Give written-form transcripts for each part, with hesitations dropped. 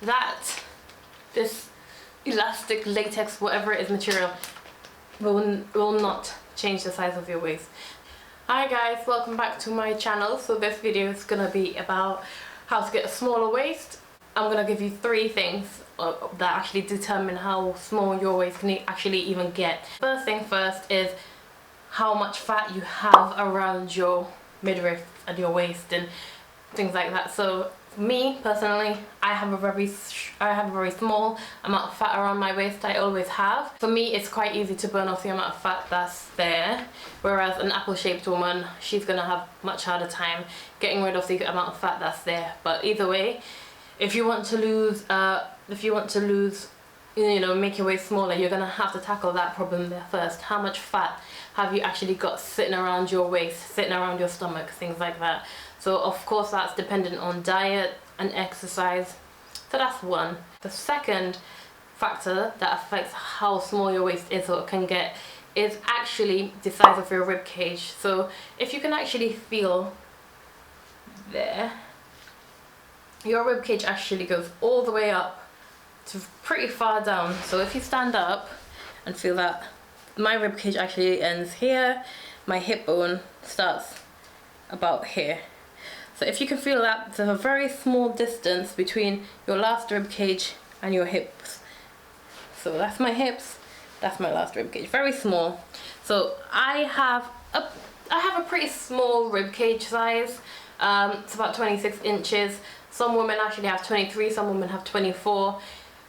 that this elastic, latex, whatever it is material will not change the size of your waist. Hi guys, welcome back to my channel. So this video is gonna be about how to get a smaller waist. I'm gonna give you 3 things that actually determine how small your waist can actually even get. First thing first is how much fat you have around your midriff and your waist and things like that. So me personally, I have a very small amount of fat around my waist. I always have. For me, it's quite easy to burn off the amount of fat that's there, whereas an apple-shaped woman, she's gonna have much harder time getting rid of the amount of fat that's there. But either way, if you want to lose, you know, make your waist smaller, you're gonna have to tackle that problem there first. How much fat have you actually got sitting around your waist, sitting around your stomach, things like that. So of course that's dependent on diet and exercise. So that's one. The second factor that affects how small your waist is or can get is actually the size of your rib cage. So if you can actually feel there, your rib cage actually goes all the way up to pretty far down. So if you stand up and feel that my rib cage actually ends here, my hip bone starts about here. So if you can feel that, there's a very small distance between your last rib cage and your hips. So that's my hips, that's my last rib cage, very small. So I have a pretty small rib cage size. It's about 26 inches. Some women actually have 23, some women have 24,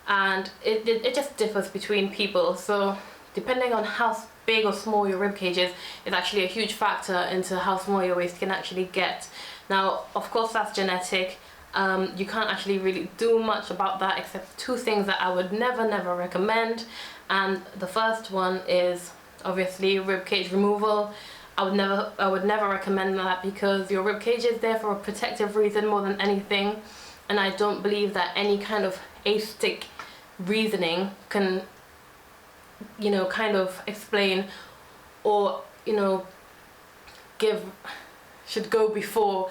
and it just differs between people. So depending on how big or small your rib cage is actually a huge factor into how small your waist can actually get. Now, of course, that's genetic. You can't actually really do much about that except 2 things that I would never recommend. And the first one is obviously rib cage removal. I would never recommend that, because your rib cage is there for a protective reason more than anything, and I don't believe that any kind of aesthetic reasoning can, you know, kind of explain or, you know, should go before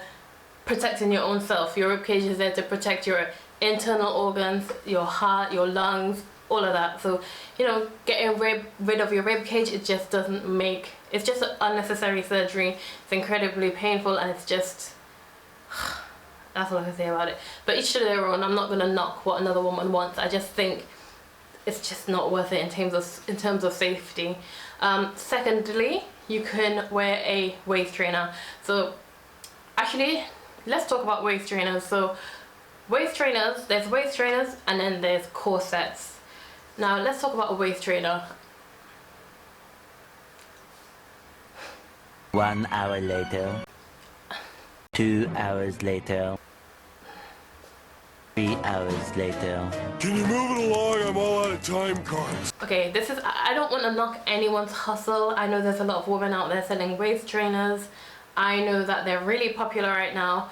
protecting your own self. Your rib cage is there to protect your internal organs, your heart, your lungs, all of that. So, you know, getting rid of your rib cage, it just doesn't make, it's just an unnecessary surgery. It's incredibly painful, and it's just, that's all I can say about it. But each to their own. I'm not gonna knock what another woman wants. I just think it's just not worth it in terms of safety. Secondly, you can wear a waist trainer. So actually, let's talk about waist trainers. So waist trainers, there's waist trainers and then there's corsets. Now let's talk about a waist trainer. 1 hour later, 2 hours later, 3 hours later. Can you move it along? I'm all out of time cards. Okay, I don't want to knock anyone's hustle. I know there's a lot of women out there selling waist trainers. I know that they're really popular right now,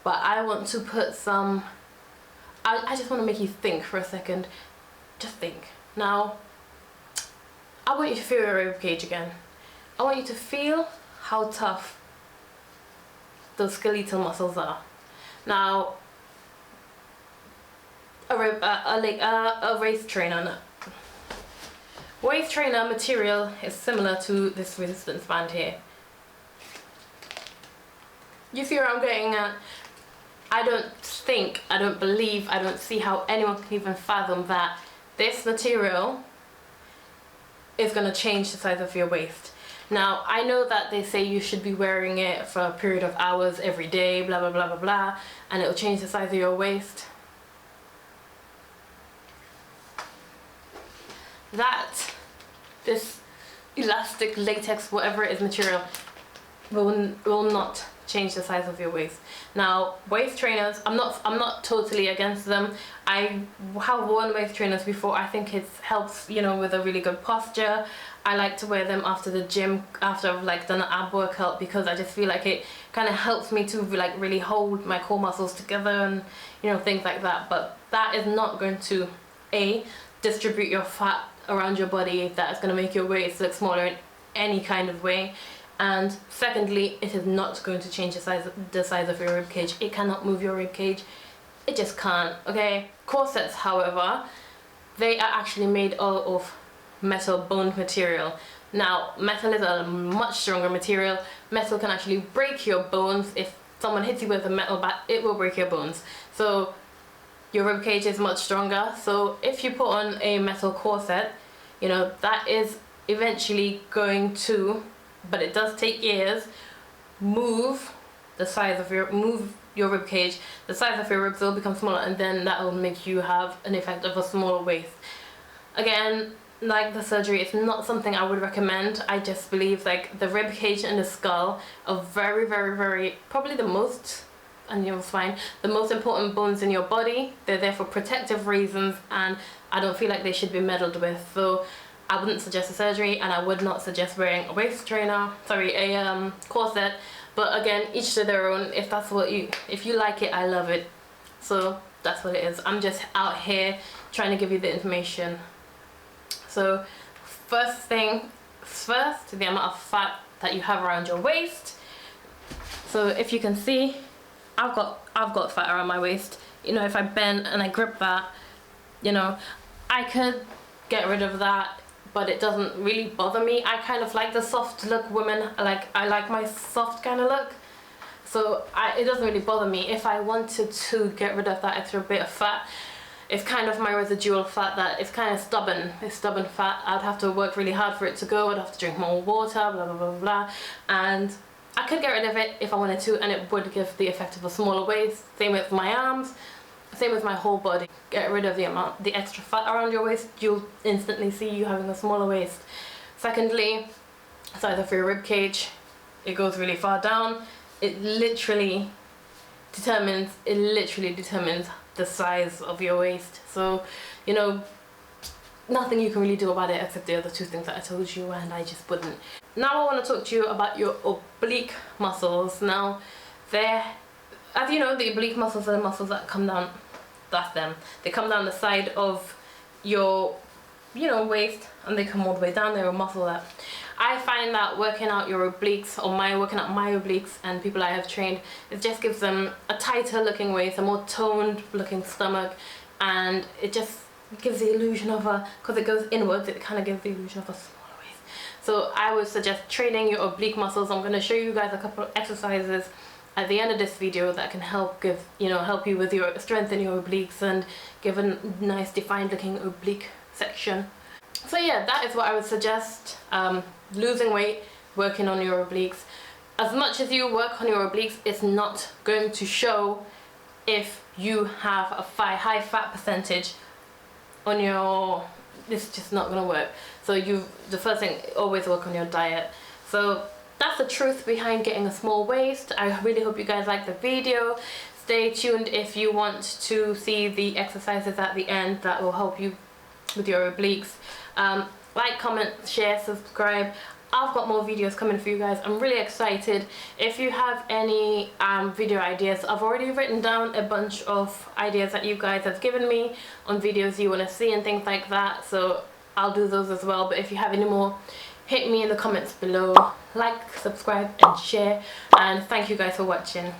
but I want to put some, I just want to make you think for a second. Just think. Now, I want you to feel your rib cage again. I want you to feel how tough those skeletal muscles are. Now, a waist trainer. Waist trainer material is similar to this resistance band here. You see where I'm getting at? I don't believe, I don't see how anyone can even fathom that this material is going to change the size of your waist. Now, I know that they say you should be wearing it for a period of hours every day, blah blah blah blah blah, and it will change the size of your waist. This elastic, latex, whatever it is material will not change the size of your waist. Now, waist trainers, I'm not totally against them. I have worn waist trainers before. I think it helps, you know, with a really good posture. I like to wear them after the gym, after I've like done an ab workout, because I just feel like it kind of helps me to like really hold my core muscles together and, you know, things like that. But that is not going to distribute your fat around your body. That is going to make your waist look smaller in any kind of way. And secondly, it is not going to change the size of your rib cage. It cannot move your rib cage. it just can't. Okay, corsets, however, they are actually made out of metal bone material. Now, metal is a much stronger material. Metal can actually break your bones. If someone hits you with a metal bat, it will break your bones. So your rib cage is much stronger. So if you put on a metal corset, you know, that is eventually going to, but it does take years, move your rib cage, the size of your ribs will become smaller, and then that will make you have an effect of a smaller waist. Again, like the surgery, it's not something I would recommend. I just believe like the rib cage and the skull are very, very, very, probably the most, and your spine, the most important bones in your body. They're there for protective reasons, and I don't feel like they should be meddled with. So I wouldn't suggest a surgery, and I would not suggest wearing a waist trainer, a corset. But again, each to their own. If that's what if you like it, I love it. So that's what it is. I'm just out here trying to give you the information. So first thing first, the amount of fat that you have around your waist. So if you can see, I've got fat around my waist. You know, if I bend and I grip that, you know, I could get rid of that, but it doesn't really bother me. I kind of like the soft look women. I like my soft kind of look. So it doesn't really bother me. If I wanted to get rid of that extra bit of fat, it's kind of my residual fat that is kind of stubborn. It's stubborn fat. I'd have to work really hard for it to go. I'd have to drink more water, blah, blah, blah, blah. And I could get rid of it if I wanted to, and it would give the effect of a smaller waist. Same with my arms, same with my whole body. Get rid of the extra fat around your waist, you'll instantly see you having a smaller waist. Secondly, size of your rib cage, it goes really far down. It literally determines the size of your waist. So, you know, nothing you can really do about it except the other two things that I told you, and I just wouldn't. Now I want to talk to you about your oblique muscles. Now, as you know, the oblique muscles are the muscles that come down, that's them. They come down the side of your, you know, waist, and they come all the way down. They're a muscle that I find that working out your obliques, or working out my obliques and people I have trained, it just gives them a tighter looking waist, a more toned looking stomach, and it just gives the illusion of because it goes inwards, it kind of gives the illusion of a smaller waist. So I would suggest training your oblique muscles. I'm going to show you guys a couple of exercises at the end of this video that can help you with your strength in your obliques and give a nice defined looking oblique section. So yeah, that is what I would suggest. Losing weight, working on your obliques. As much as you work on your obliques, it's not going to show if you have a high fat percentage on your, it's just not going to work. So the first thing, always work on your diet. So that's the truth behind getting a small waist. I really hope you guys like the video. Stay tuned if you want to see the exercises at the end that will help you with your obliques. Like, comment, share, subscribe. I've got more videos coming for you guys. I'm really excited. If you have any video ideas, I've already written down a bunch of ideas that you guys have given me on videos you want to see and things like that, so I'll do those as well. But if you have any more, hit me in the comments below. Like, subscribe and share, and thank you guys for watching.